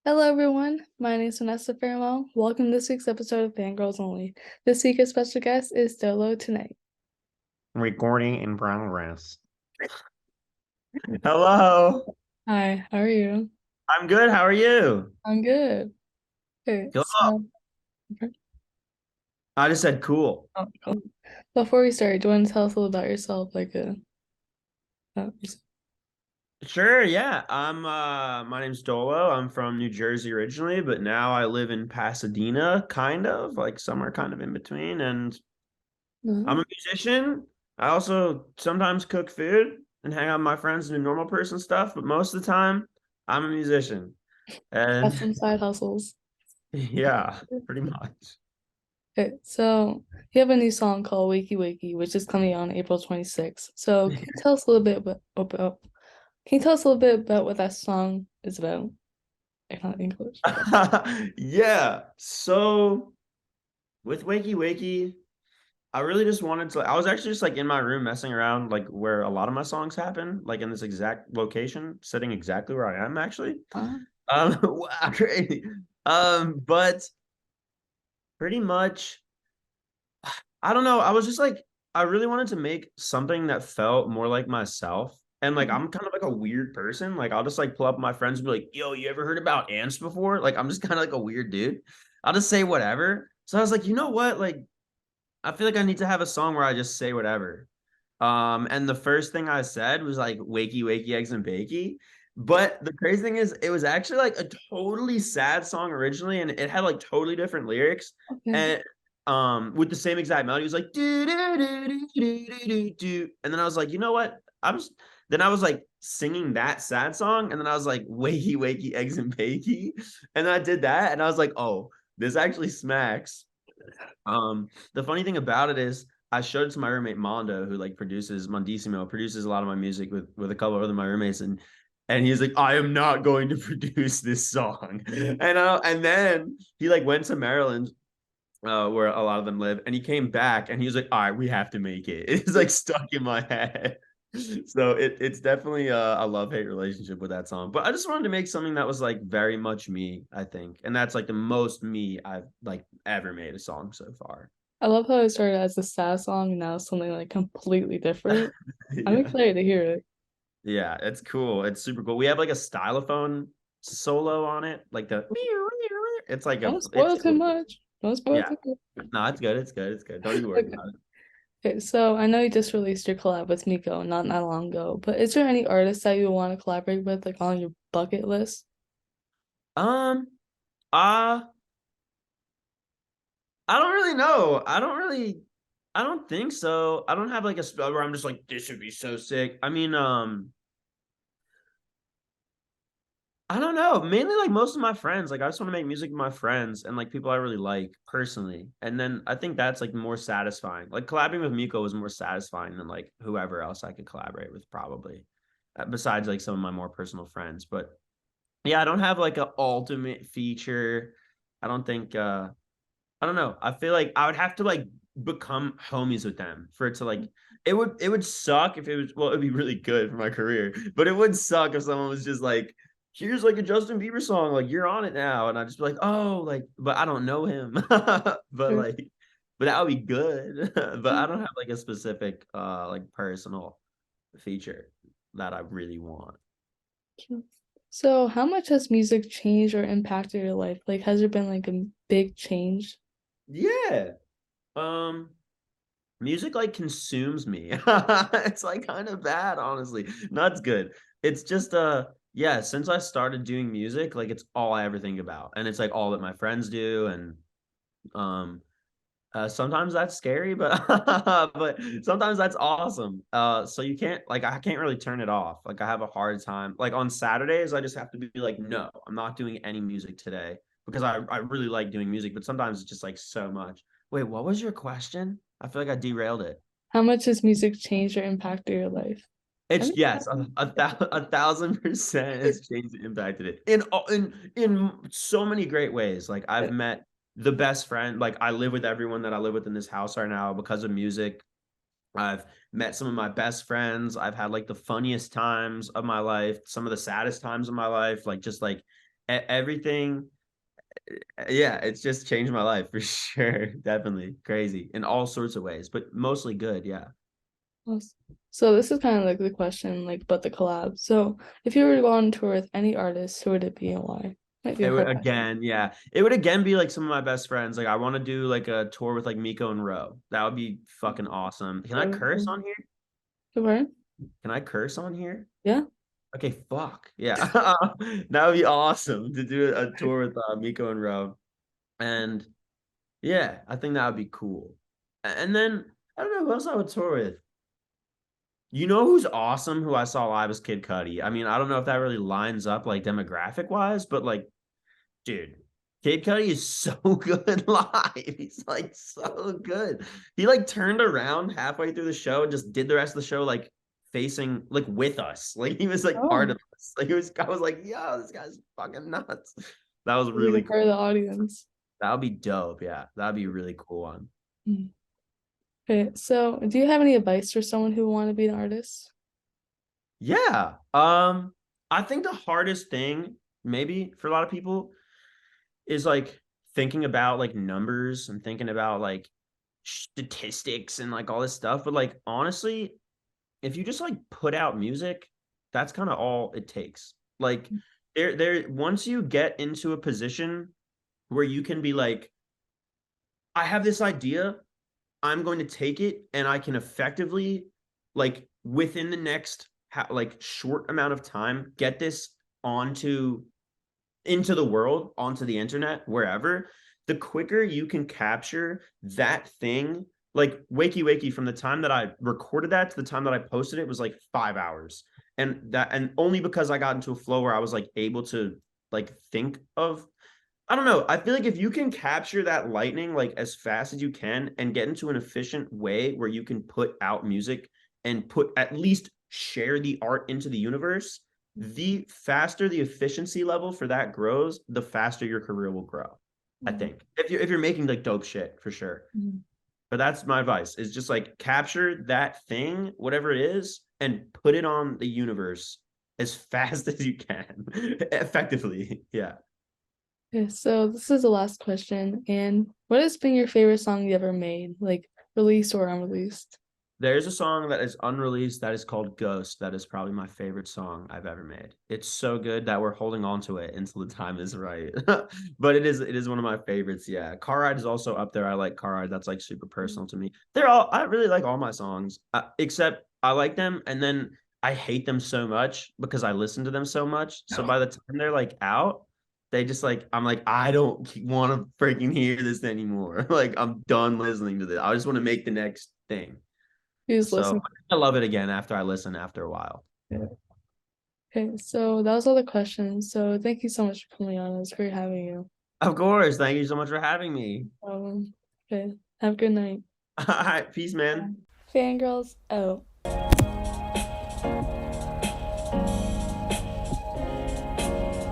Hello, everyone. My name is Vanessa Fairwell. Welcome to this week's episode of Fangirls Only. This week's special guest is Dolo Tonight. Recording in progress. Hello. Hi, how are you? I'm good. How are you? I'm good. Okay, Cool. I just said cool. cool. Before we start, do you want to tell us a little about yourself? Uh, Sure, yeah. My name's Dolo. I'm from New Jersey originally, but now I live in Pasadena, kind of, like somewhere kind of in between. And I'm no, a musician. I also sometimes cook food and hang out with my friends and do normal person stuff, but most of the time I'm a musician. got And some side hustles. yeah, pretty much. Okay, so you have a new song called Wakey Wakey, which is coming out on April 26th. So can you tell us a little bit about what that song is about? If not English. Yeah. So with Wakey Wakey, I really just wanted to. I was actually just like in my room messing around, like where a lot of my songs happen, like in this exact location, sitting exactly where I am actually. Uh, Wow, crazy. But pretty much, I don't know. I was just like, I really wanted to make something that felt more like myself. And like, I'm kind of like a weird person. Like, I'll just like pull up my friends and be like, yo, you ever heard about ants before? Like, I'm just kind of like a weird dude. I'll just say whatever. So I was like, you know what? Like, I feel like I need to have a song where I just say whatever. And the first thing I said was like wakey, wakey, eggs and bakey. But the crazy thing is, it was actually like a totally sad song originally, and it had like totally different lyrics. okay. And with the same exact melody, it was like do do do do do do do do. And then I was like, you know what? Then I was like singing that sad song, and then I was like wakey, wakey, eggs and bakey. And then I did that, and I was like, oh, this actually smacks. The funny thing about it is I showed it to my roommate Mondo, who like produces Mondissimo, produces a lot of my music with a couple of other my roommates, and he's like, I am not going to produce this song. And then he like went to Maryland, where a lot of them live, and he came back and he was like, all right, we have to make it. It's like stuck in my head. So it's definitely a love-hate relationship with that song. But I just wanted to make something that was like very much me, I think. And that's like the most me I've like ever made a song so far. I love how it started as a sad song and now it's something like completely different. I'm Yeah. excited to hear it. Yeah, it's cool. It's super cool. We have like a stylophone solo on it, like the it's like a Don't it's spoil too cool. much. Don't spoil Yeah. too much. No, it's good. It's good. It's good. Don't even worry Okay. about it. Okay, so I know you just released your collab with Miko not that long ago, but is there any artists that you want to collaborate with, like on your bucket list? Um, uh, I don't really know. I don't think so. I don't have like a spell where I'm just like, this would be so sick. I mean, I don't know. Mainly like most of my friends. Like I just want to make music with my friends and like people I really like personally. And then I think that's like more satisfying. Like collabing with Miko was more satisfying than like whoever else I could collaborate with probably. Besides like some of my more personal friends. But yeah, I don't have like an ultimate feature. I don't think I don't know. I feel like I would have to like become homies with them for it to like it would suck if it was well, it'd be really good for my career, but it would suck if someone was just like, here's like a Justin Bieber song, like you're on it now. And I just be like, oh, like, but I don't know him. But Sure. like, but that would be good. But I don't have like a specific like personal feature that I really want. Sure. So, how much has music changed or impacted your life? Like, has there been like a big change? Yeah. Um Music like consumes me. It's like kind of bad, honestly. Not good. It's just yeah, since I started doing music, like it's all I ever think about. And it's like all that my friends do and um sometimes that's scary, but but sometimes that's awesome. So you can't like I can't really turn it off. Like I have a hard time. Like on Saturdays, I just have to be like, no, I'm not doing any music today because I really like doing music, but sometimes it's just like so much. Wait, what was your question? I feel like I derailed it. How much has music changed or impacted your life? I It's think yes, a thousand percent has changed and impacted it in so many great ways. Like I've met the best friend. Like I live with everyone that I live with in this house right now because of music. I've met some of my best friends. I've had like the funniest times of my life, some of the saddest times of my life. Like just like everything. Yeah, it's just changed my life for sure. Definitely crazy in all sorts of ways, but mostly good. Yeah. Yes. So this is kind of like the question, like, but the collab. So if you were to go on tour with any artist, who would it be and why? Might be a It would hard question. again, yeah. It would again be like some of my best friends. Like I want to do like a tour with like Miko and Ro. That would be fucking awesome. Can I curse on here? Sure. Can I curse on here? Yeah. Okay, fuck. Yeah. That would be awesome to do a tour with Miko and Ro. And yeah, I think that would be cool. And then I don't know who else I would tour with. You know who's awesome who I saw live was Kid Cudi. I mean, I don't know if that really lines up like demographic wise, but like, dude, Kid Cudi is so good live. He's like so good. He like turned around halfway through the show and just did the rest of the show like facing like with us. Like he was like part Oh, of us. Like it was I was like, yo, this guy's fucking nuts. That was like really a cool. part of the audience. That would be dope. Yeah. That'd be a really cool one. Mm. Okay, so do you have any advice for someone who want to be an artist? Yeah. I think the hardest thing maybe for a lot of people is like thinking about like numbers and thinking about like statistics and like all this stuff. But like honestly, if you just like put out music, that's kind of all it takes. Like there once you get into a position where you can be like, I have this idea, I'm going to take it and I can effectively like within the next like short amount of time get this onto into the world, onto the internet, wherever, the quicker you can capture that thing. Like Wakey Wakey, from the time that I recorded that to the time that I posted it was like 5 hours. And only because I got into a flow where I was like able to like think of, I don't know. I feel like if you can capture that lightning like as fast as you can and get into an efficient way where you can put out music and put at least share the art into the universe, the faster the efficiency level for that grows, the faster your career will grow. I Mm. think if you're making like dope shit for sure. Mm. But that's my advice is just like capture that thing, whatever it is, and put it on the universe as fast as you can, effectively. Yeah. Okay, so this is the last question. And what has been your favorite song you ever made, like released or unreleased? There's a song that is unreleased that is called Ghost. That is probably my favorite song I've ever made. It's so good that we're holding on to it until the time is right. But it is one of my favorites. Yeah. Car Ride is also up there. I like Car Ride. That's like super personal to me. I really like all my songs, except I like them and then I hate them so much because I listen to them so much. So by the time they're like out, they just like, I'm like, I don't want to freaking hear this anymore. Like, I'm done listening to this. I just want to make the next thing. You just So listen. I love it again after I listen after a while. Yeah. Okay, so that was all the questions. So thank you so much for coming on. It was great having you. Of course. Thank you so much for having me. Okay, have a good night. All right. Peace, man. Fangirls out.